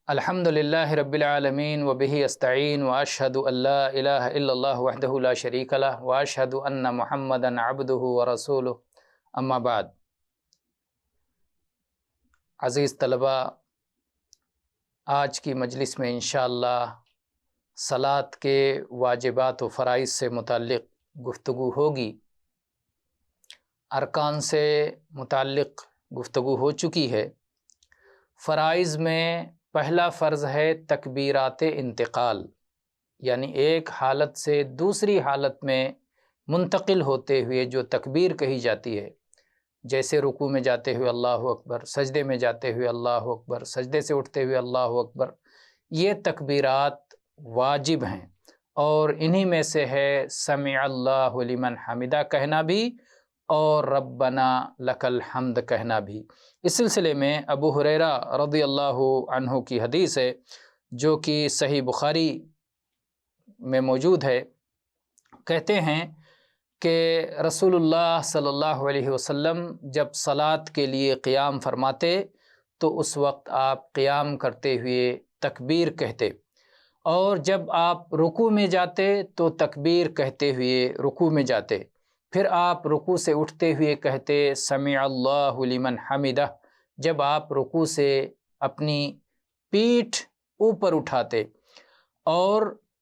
الحمدللہ رب العالمین وبہ استعین واشہد ان لا الہ الا اللہ وحدہ لا شریک لہ واشہد ان محمدا عبدہ ورسولہ اما بعد۔ عزیز طلبہ، آج کی مجلس میں انشاءاللہ صلاۃ کے واجبات و فرائض سے متعلق گفتگو ہوگی۔ ارکان سے متعلق گفتگو ہو چکی ہے۔ فرائض میں پہلا فرض ہے تکبیرات انتقال، یعنی ایک حالت سے دوسری حالت میں منتقل ہوتے ہوئے جو تکبیر کہی جاتی ہے، جیسے رکوع میں جاتے ہوئے اللہ اکبر، سجدے میں جاتے ہوئے اللہ اکبر، سجدے سے اٹھتے ہوئے اللہ اکبر، یہ تکبیرات واجب ہیں، اور انہی میں سے ہے سمع اللہ لمن حمدہ کہنا بھی اور ربنا لک الحمد کہنا بھی۔ اس سلسلے میں ابو ہریرہ رضی اللہ عنہ کی حدیث ہے جو کہ صحیح بخاری میں موجود ہے۔ کہتے ہیں کہ رسول اللہ صلی اللہ علیہ وسلم جب صلاۃ کے لیے قیام فرماتے تو اس وقت آپ قیام کرتے ہوئے تکبیر کہتے، اور جب آپ رکوع میں جاتے تو تکبیر کہتے ہوئے رکوع میں جاتے، پھر آپ رکوع سے اٹھتے ہوئے کہتے سمع اللہ لمن حمدہ، جب آپ رکوع سے اپنی پیٹھ اوپر اٹھاتے، اور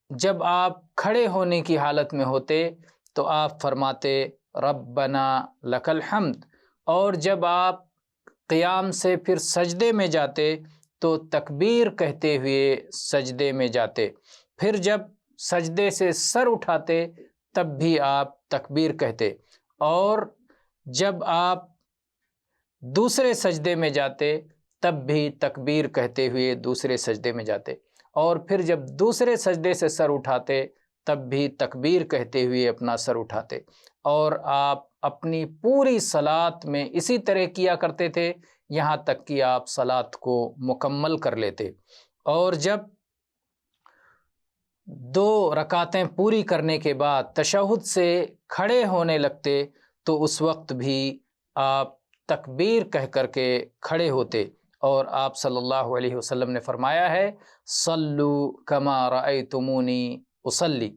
جب آپ کھڑے ہونے کی حالت میں ہوتے تو آپ فرماتے ربنا لک الحمد، اور جب آپ قیام سے پھر سجدے میں جاتے تو تکبیر کہتے ہوئے سجدے میں جاتے، پھر جب سجدے سے سر اٹھاتے تب بھی آپ تکبیر کہتے، اور جب آپ دوسرے سجدے میں جاتے تب بھی تکبیر کہتے ہوئے دوسرے سجدے میں جاتے، اور پھر جب دوسرے سجدے سے سر اٹھاتے تب بھی تکبیر کہتے ہوئے اپنا سر اٹھاتے، اور آپ اپنی پوری صلاۃ میں اسی طرح کیا کرتے تھے یہاں تک کہ آپ صلاۃ کو مکمل کر لیتے، اور جب 2 رکعتیں پوری کرنے کے بعد تشہد سے کھڑے ہونے لگتے تو اس وقت بھی آپ تکبیر کہہ کر کے کھڑے ہوتے، اور آپ صلی اللہ علیہ وسلم نے فرمایا ہے صلو کما رأیتمونی اصلی۔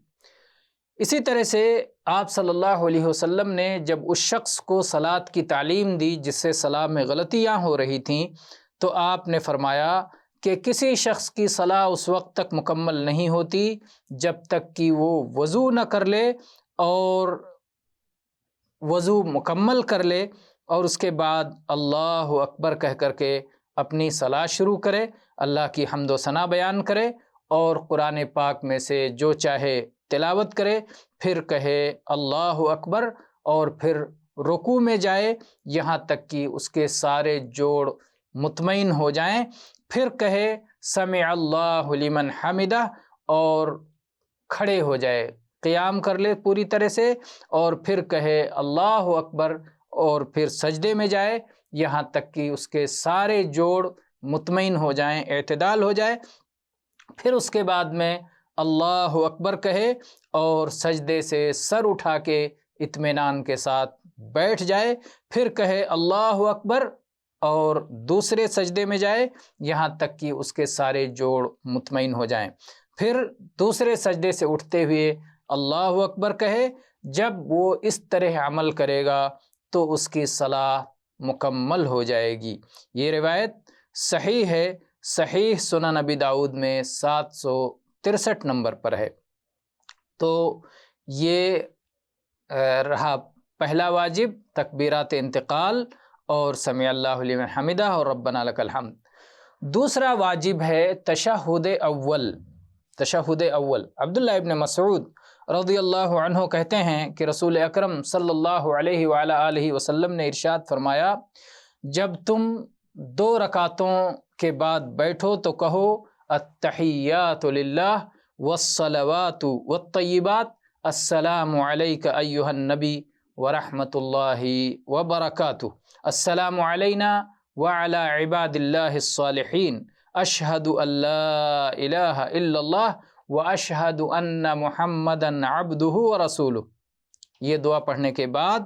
اسی طرح سے آپ صلی اللہ علیہ وسلم نے جب اس شخص کو صلاۃ کی تعلیم دی جس سے صلاۃ میں غلطیاں ہو رہی تھیں، تو آپ نے فرمایا کہ کسی شخص کی صلاۃ اس وقت تک مکمل نہیں ہوتی جب تک کہ وہ وضو نہ کر لے، اور وضو مکمل کر لے اور اس کے بعد اللہ اکبر کہہ کر کے اپنی صلاۃ شروع کرے، اللہ کی حمد و ثنا بیان کرے، اور قرآن پاک میں سے جو چاہے تلاوت کرے، پھر کہے اللہ اکبر، اور پھر رکوع میں جائے یہاں تک کہ اس کے سارے جوڑ مطمئن ہو جائیں، پھر کہے سمع اللہ لمن حمدہ، اور کھڑے ہو جائے، قیام کر لے پوری طرح سے، اور پھر کہے اللہ اکبر، اور پھر سجدے میں جائے یہاں تک کہ اس کے سارے جوڑ مطمئن ہو جائیں، اعتدال ہو جائے، پھر اس کے بعد میں اللہ اکبر کہے اور سجدے سے سر اٹھا کے اطمینان کے ساتھ بیٹھ جائے، پھر کہے اللہ اکبر اور دوسرے سجدے میں جائے یہاں تک کہ اس کے سارے جوڑ مطمئن ہو جائیں، پھر دوسرے سجدے سے اٹھتے ہوئے اللہ اکبر کہے۔ جب وہ اس طرح عمل کرے گا تو اس کی صلاح مکمل ہو جائے گی۔ یہ روایت صحیح ہے، صحیح سنن ابی داؤد میں 763 نمبر پر ہے۔ تو یہ رہا پہلا واجب، تکبیرات انتقال اور سمع اللہ لمن حمدہ اور ربنا لک الحمد۔ دوسرا واجب ہے تشہد اول۔ تشہد اول، عبداللہ ابن مسعود رضی اللہ عنہ کہتے ہیں کہ رسول اکرم صلی اللہ علیہ وآلہ آلہ وسلم نے ارشاد فرمایا، جب تم 2 رکعتوں کے بعد بیٹھو تو کہو التحیات للہ والصلوات والطیبات السلام علیک ایہا النبی ورحمۃ اللہ وبرکاتہ، السلام علینا وعلی عباد اللہ الصالحین، اشہد ان لا الہ الا اللہ واشہد ان محمدا عبدہ ورسولہ۔ یہ دعا پڑھنے کے بعد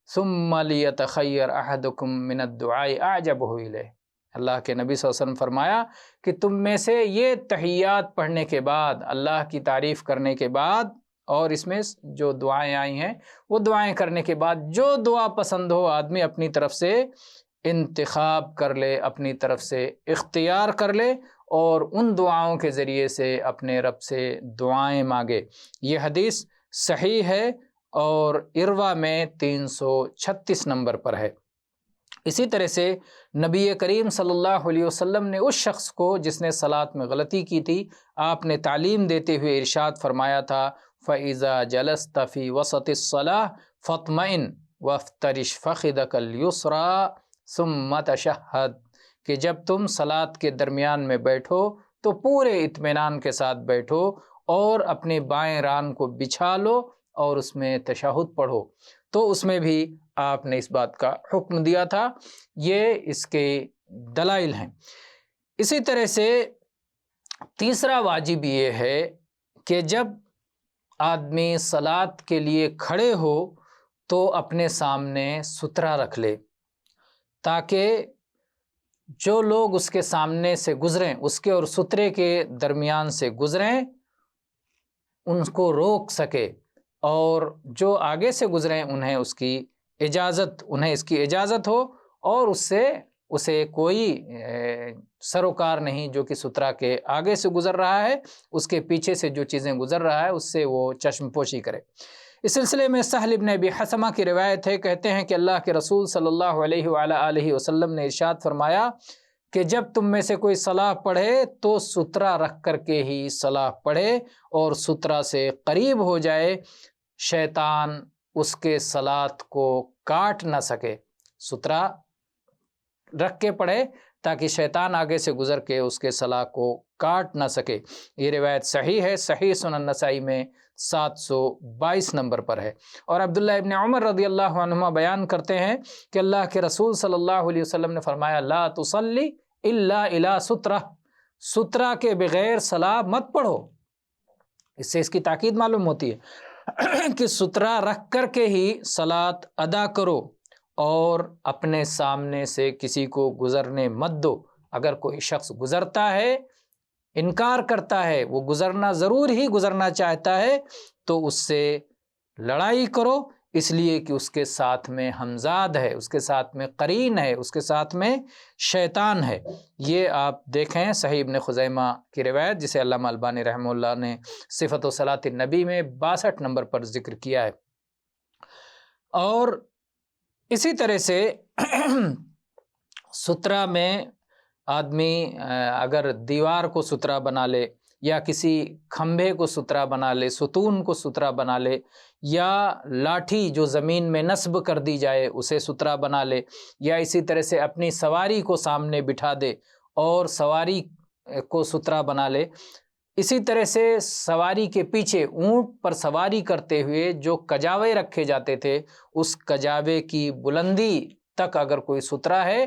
ثم لیتخیر احدکم من الدعاء اعجبہ الیہ، اللہ کے نبی صلی اللہ علیہ وسلم فرمایا کہ تم میں سے یہ تحیات پڑھنے کے بعد، اللہ کی تعریف کرنے کے بعد، اور اس میں جو دعائیں آئی ہیں وہ دعائیں کرنے کے بعد جو دعا پسند ہو آدمی اپنی طرف سے انتخاب کر لے، اپنی طرف سے اختیار کر لے اور ان دعاؤں کے ذریعے سے اپنے رب سے دعائیں مانگے۔ یہ حدیث صحیح ہے اور اروا میں 336 نمبر پر ہے۔ اسی طرح سے نبی کریم صلی اللہ علیہ وسلم نے اس شخص کو جس نے صلاۃ میں غلطی کی تھی، آپ نے تعلیم دیتے ہوئے ارشاد فرمایا تھا فَإِذَا جَلَسْتَ فِي وَسَطِ الصَّلَاةِ فَاطْمَئِنْ وَافْتَرِشْ فَخِذَكَ الْيُسْرَىٰ ثُمَّ تَشَهَّدْ، کہ جب تم صلاۃ کے درمیان میں بیٹھو تو پورے اطمینان کے ساتھ بیٹھو اور اپنے بائیں ران کو بچھا لو اور اس میں تشہد پڑھو۔ تو اس میں بھی آپ نے اس بات کا حکم دیا تھا۔ یہ اس کے دلائل ہیں۔ اسی طرح سے تیسرا واجب یہ ہے کہ جب آدمی صلاۃ کے لیے کھڑے ہو تو اپنے سامنے سترہ رکھ لے، تاکہ جو لوگ اس کے سامنے سے گزریں، اس کے اور سترے کے درمیان سے گزریں، ان کو روک سکے، اور جو آگے سے گزریں انہیں اس کی اجازت ہو اور اسے کوئی سروکار نہیں جو کہ سترہ کے آگے سے گزر رہا ہے، اس کے پیچھے سے جو چیزیں گزر رہا ہے اس سے وہ چشم پوشی کرے۔ اس سلسلے میں سہل ابن ابی حثمہ کی روایت ہے، کہتے ہیں کہ اللہ کے رسول صلی اللہ علیہ وآلہ وسلم نے ارشاد فرمایا کہ جب تم میں سے کوئی صلاح پڑھے تو سترہ رکھ کر کے ہی صلاح پڑھے، اور سترہ سے قریب ہو جائے، شیطان اس کے صلاۃ کو کاٹ نہ سکے۔ سترہ رکھ کے پڑھے تاکہ شیطان آگے سے گزر کے اس کے صلاح کو کاٹ نہ سکے۔ یہ روایت صحیح ہے، صحیح سنن نسائی میں 722 نمبر پر ہے۔ اور عبداللہ ابن عمر رضی اللہ عنہما بیان کرتے ہیں کہ اللہ کے رسول صلی اللہ علیہ وسلم نے فرمایا لا تصلی الا الی سترہ، سترہ کے بغیر صلاح مت پڑھو۔ اس سے اس کی تاکید معلوم ہوتی ہے کہ سترہ رکھ کر کے ہی صلاۃ ادا کرو اور اپنے سامنے سے کسی کو گزرنے مت دو۔ اگر کوئی شخص گزرتا ہے، انکار کرتا ہے، وہ گزرنا ضرور ہی گزرنا چاہتا ہے، تو اس سے لڑائی کرو، اس لیے کہ اس کے ساتھ میں ہمزاد ہے، اس کے ساتھ میں قرین ہے، اس کے ساتھ میں شیطان ہے۔ یہ آپ دیکھیں صحیح ابن خزیمہ کی روایت، جسے علامہ البانی رحمہ اللہ نے صفت صلاۃ النبی میں 62 نمبر پر ذکر کیا ہے۔ اور اسی طرح سے سترہ میں آدمی اگر دیوار کو سترہ بنا لے، یا کسی کھمبے کو سترہ بنا لے، ستون کو سترہ بنا لے، یا لاٹھی جو زمین میں نصب کر دی جائے اسے سترہ بنا لے، یا اسی طرح سے اپنی سواری کو سامنے بٹھا دے اور سواری کو سترہ بنا لے، اسی طرح سے سواری کے پیچھے اونٹ پر سواری کرتے ہوئے جو کجاوے رکھے جاتے تھے، اس کجاوے کی بلندی تک اگر کوئی سترہ ہے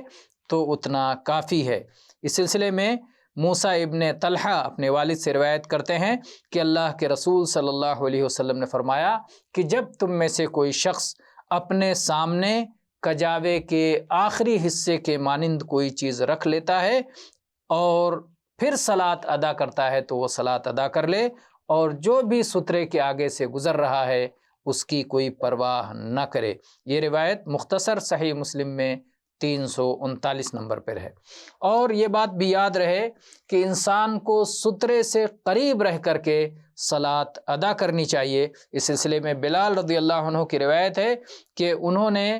تو اتنا کافی ہے۔ اس سلسلے میں موسیٰ ابن طلحہ اپنے والد سے روایت کرتے ہیں کہ اللہ کے رسول صلی اللہ علیہ وسلم نے فرمایا کہ جب تم میں سے کوئی شخص اپنے سامنے کجاوے کے آخری حصے کے مانند کوئی چیز رکھ لیتا ہے اور پھر صلاۃ ادا کرتا ہے تو وہ صلاۃ ادا کر لے، اور جو بھی سترے کے آگے سے گزر رہا ہے اس کی کوئی پرواہ نہ کرے۔ یہ روایت مختصر صحیح مسلم میں 339 نمبر پر ہے۔ اور یہ بات بھی یاد رہے کہ انسان کو سترے سے قریب رہ کر کے صلاۃ ادا کرنی چاہیے۔ اس سلسلے میں بلال رضی اللہ عنہ کی روایت ہے کہ انہوں نے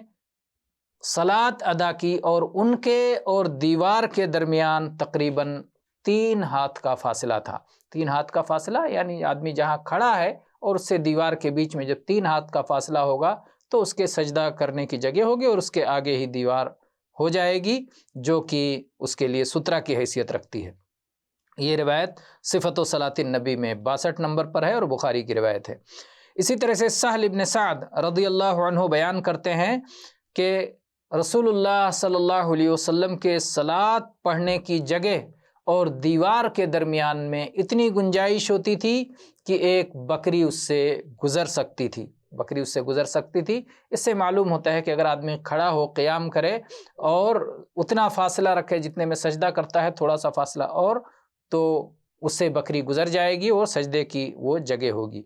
صلاۃ ادا کی اور ان کے اور دیوار کے درمیان تقریباً 3 ہاتھ کا فاصلہ تھا۔ 3 ہاتھ کا فاصلہ یعنی آدمی جہاں کھڑا ہے اور اس سے دیوار کے بیچ میں جب 3 ہاتھ کا فاصلہ ہوگا تو اس کے سجدہ کرنے کی جگہ ہوگی اور اس کے آگے ہی دیوار ہو جائے گی جو کہ اس کے لیے سترہ کی حیثیت رکھتی ہے۔ یہ روایت صفت صلاۃ النبی میں 62 نمبر پر ہے اور بخاری کی روایت ہے۔ اسی طرح سے سہل ابن سعد رضی اللہ عنہ بیان کرتے ہیں کہ رسول اللہ صلی اللہ علیہ وسلم کے صلاۃ پڑھنے کی جگہ اور دیوار کے درمیان میں اتنی گنجائش ہوتی تھی کہ ایک بکری اس سے گزر سکتی تھی، بکری اس سے گزر سکتی تھی۔ اس سے معلوم ہوتا ہے کہ اگر آدمی کھڑا ہو، قیام کرے اور اتنا فاصلہ رکھے جتنے میں سجدہ کرتا ہے، تھوڑا سا فاصلہ اور، تو اس سے بکری گزر جائے گی اور سجدے کی وہ جگہ ہوگی۔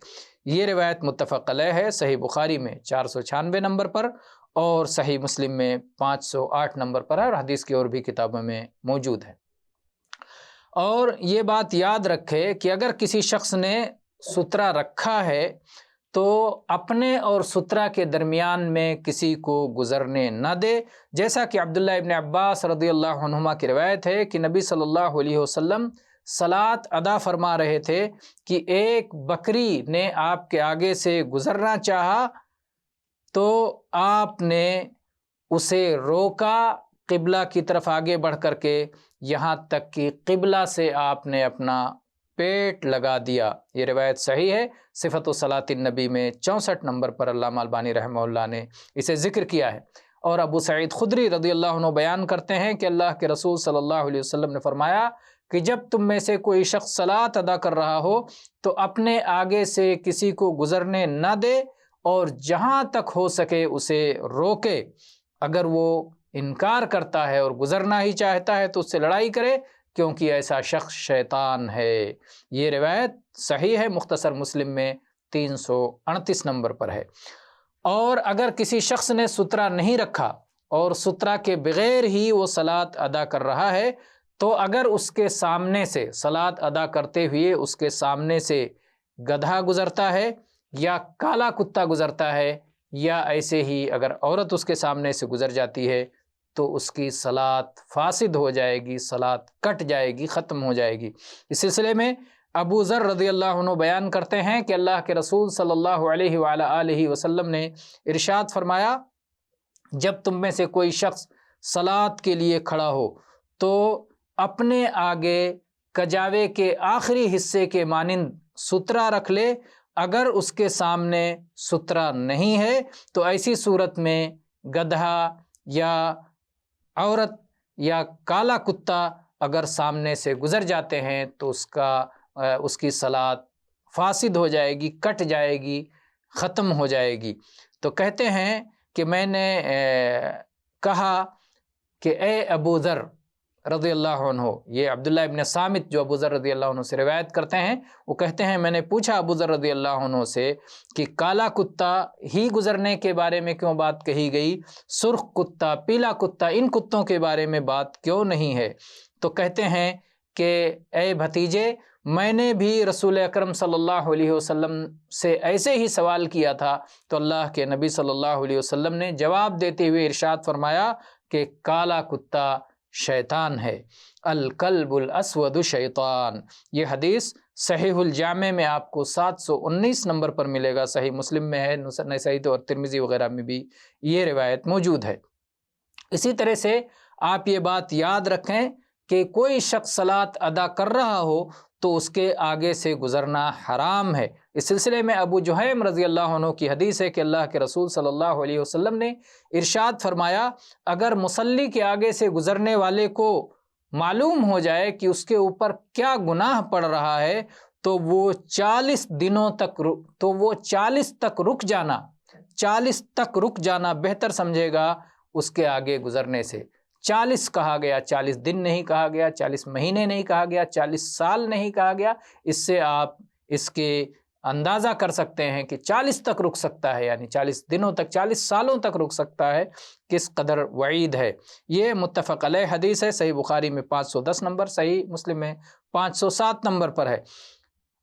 یہ روایت متفق علیہ ہے، صحیح بخاری میں 496 نمبر پر اور صحیح مسلم میں 508 نمبر پر ہے، اور حدیث کی اور بھی کتابوں میں موجود ہے۔ اور یہ بات یاد رکھے کہ اگر کسی شخص نے سترہ رکھا ہے تو اپنے اور سترہ کے درمیان میں کسی کو گزرنے نہ دے، جیسا کہ عبداللہ ابن عباس رضی اللہ عنہما کی روایت ہے کہ نبی صلی اللہ علیہ وسلم صلاۃ ادا فرما رہے تھے کہ ایک بکری نے آپ کے آگے سے گزرنا چاہا تو آپ نے اسے روکا قبلہ کی طرف آگے بڑھ کر کے، یہاں تک کہ قبلہ سے آپ نے اپنا پیٹ لگا دیا۔ یہ روایت صحیح ہے، صفت و صلاۃ النبی میں 64 نمبر پر علامہ البانی رحمہ اللہ نے اسے ذکر کیا ہے۔ اور ابو سعید خدری رضی اللہ عنہ بیان کرتے ہیں کہ اللہ کے رسول صلی اللہ علیہ وسلم نے فرمایا کہ جب تم میں سے کوئی شخص صلاۃ ادا کر رہا ہو تو اپنے آگے سے کسی کو گزرنے نہ دے اور جہاں تک ہو سکے اسے روکے۔ اگر وہ انکار کرتا ہے اور گزرنا ہی چاہتا ہے تو اس سے لڑائی کرے، کیونکہ ایسا شخص شیطان ہے۔ یہ روایت صحیح ہے، مختصر مسلم میں 338 نمبر پر ہے۔ اور اگر کسی شخص نے سترہ نہیں رکھا اور سترہ کے بغیر ہی وہ صلاۃ ادا کر رہا ہے تو اگر اس کے سامنے سے صلاۃ ادا کرتے ہوئے اس کے سامنے سے گدھا گزرتا ہے یا کالا کتا گزرتا ہے یا ایسے ہی اگر عورت اس کے سامنے سے گزر جاتی ہے تو اس کی صلاۃ فاسد ہو جائے گی، صلاۃ کٹ جائے گی، ختم ہو جائے گی۔ اس سلسلے میں ابو ذر رضی اللہ عنہ بیان کرتے ہیں کہ اللہ کے رسول صلی اللہ علیہ وآلہ آلہ وسلم نے ارشاد فرمایا، جب تم میں سے کوئی شخص صلاۃ کے لیے کھڑا ہو تو اپنے آگے کجاوے کے آخری حصے کے مانند سترہ رکھ لے، اگر اس کے سامنے سترہ نہیں ہے تو ایسی صورت میں گدھا یا عورت یا کالا کتا اگر سامنے سے گزر جاتے ہیں تو اس کی صلاۃ فاسد ہو جائے گی، کٹ جائے گی، ختم ہو جائے گی۔ تو کہتے ہیں کہ میں نے کہا کہ اے ابو ذر رضی اللہ عنہ، یہ عبداللہ ابن صامت جو ابو ذر رضی اللہ عنہ سے روایت کرتے ہیں، وہ کہتے ہیں میں نے پوچھا ابو ذر رضی اللہ عنہ سے کہ کالا کتا ہی گزرنے کے بارے میں کیوں بات کہی گئی، سرخ کتا، پیلا کتا، ان کتوں کے بارے میں بات کیوں نہیں ہے؟ تو کہتے ہیں کہ اے بھتیجے، میں نے بھی رسول اکرم صلی اللہ علیہ وسلم سے ایسے ہی سوال کیا تھا تو اللہ کے نبی صلی اللہ علیہ وسلم نے جواب دیتے ہوئے ارشاد فرمایا کہ کالا کتا شیطان ہے، الکلب الاسود شیطان۔ یہ حدیث صحیح الجامع میں آپ کو 719 نمبر پر ملے گا، صحیح مسلم میں ہے، نسائی اور ترمذی وغیرہ میں بھی یہ روایت موجود ہے۔ اسی طرح سے آپ یہ بات یاد رکھیں کہ کوئی شخص صلاۃ ادا کر رہا ہو تو اس کے آگے سے گزرنا حرام ہے۔ اس سلسلے میں ابو جہیم رضی اللہ عنہ کی حدیث ہے کہ اللہ کے رسول صلی اللہ علیہ وسلم نے ارشاد فرمایا، اگر مصلی کے آگے سے گزرنے والے کو معلوم ہو جائے کہ اس کے اوپر کیا گناہ پڑ رہا ہے تو وہ 40 تک رک جانا، 40 تک رک جانا بہتر سمجھے گا اس کے آگے گزرنے سے۔ 40 کہا گیا، 40 دن نہیں کہا گیا، 40 مہینے نہیں کہا گیا، 40 سال نہیں کہا گیا۔ اس سے آپ اس کے اندازہ کر سکتے ہیں کہ 40 تک رک سکتا ہے، یعنی 40 دنوں تک، 40 سالوں تک رک سکتا ہے، کس قدر وعید ہے۔ یہ متفق علیہ حدیث ہے، صحیح بخاری میں 510 نمبر، صحیح مسلم میں 507 نمبر پر ہے۔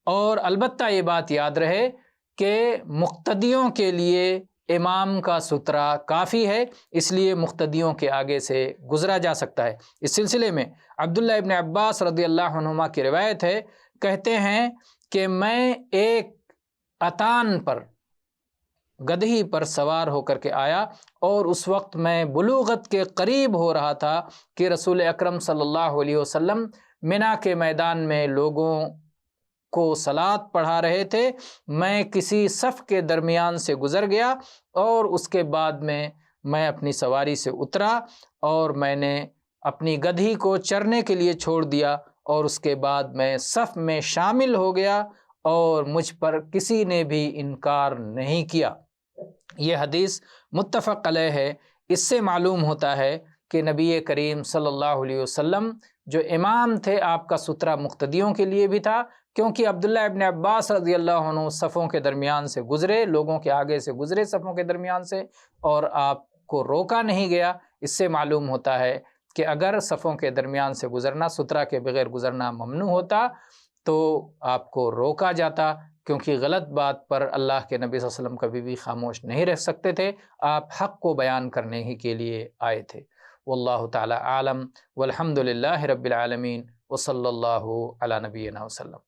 اور البتہ یہ بات یاد رہے کہ مقتدیوں کے لیے امام کا سترہ کافی ہے، اس لیے مقتدیوں کے آگے سے گزرا جا سکتا ہے۔ اس سلسلے میں عبداللہ ابن عباس رضی اللہ عنہما کی روایت ہے، کہتے ہیں کہ میں ایک اتان پر، گدھی پر سوار ہو کر کے آیا اور اس وقت میں بلوغت کے قریب ہو رہا تھا کہ رسول اکرم صلی اللہ علیہ وسلم منی کے میدان میں لوگوں کو صلاۃ پڑھا رہے تھے۔ میں کسی صف کے درمیان سے گزر گیا اور اس کے بعد میں اپنی سواری سے اترا اور میں نے اپنی گدھی کو چرنے کے لیے چھوڑ دیا اور اس کے بعد میں صف میں شامل ہو گیا اور مجھ پر کسی نے بھی انکار نہیں کیا۔ یہ حدیث متفق علیہ ہے۔ اس سے معلوم ہوتا ہے کہ نبی کریم صلی اللہ علیہ وسلم جو امام تھے آپ کا سترہ مقتدیوں کے لیے بھی تھا، کیونکہ عبداللہ ابن عباس رضی اللہ عنہ صفوں کے درمیان سے گزرے، لوگوں کے آگے سے گزرے صفوں کے درمیان سے، اور آپ کو روکا نہیں گیا۔ اس سے معلوم ہوتا ہے کہ اگر صفوں کے درمیان سے گزرنا، سترہ کے بغیر گزرنا ممنوع ہوتا تو آپ کو روکا جاتا، کیونکہ غلط بات پر اللہ کے نبی صلی اللہ علیہ وسلم کبھی بھی خاموش نہیں رہ سکتے تھے، آپ حق کو بیان کرنے ہی کے لیے آئے تھے۔ واللہ تعالی عالم، والحمد للہ رب العالمین، وصلی اللہ علی نبینا وسلم۔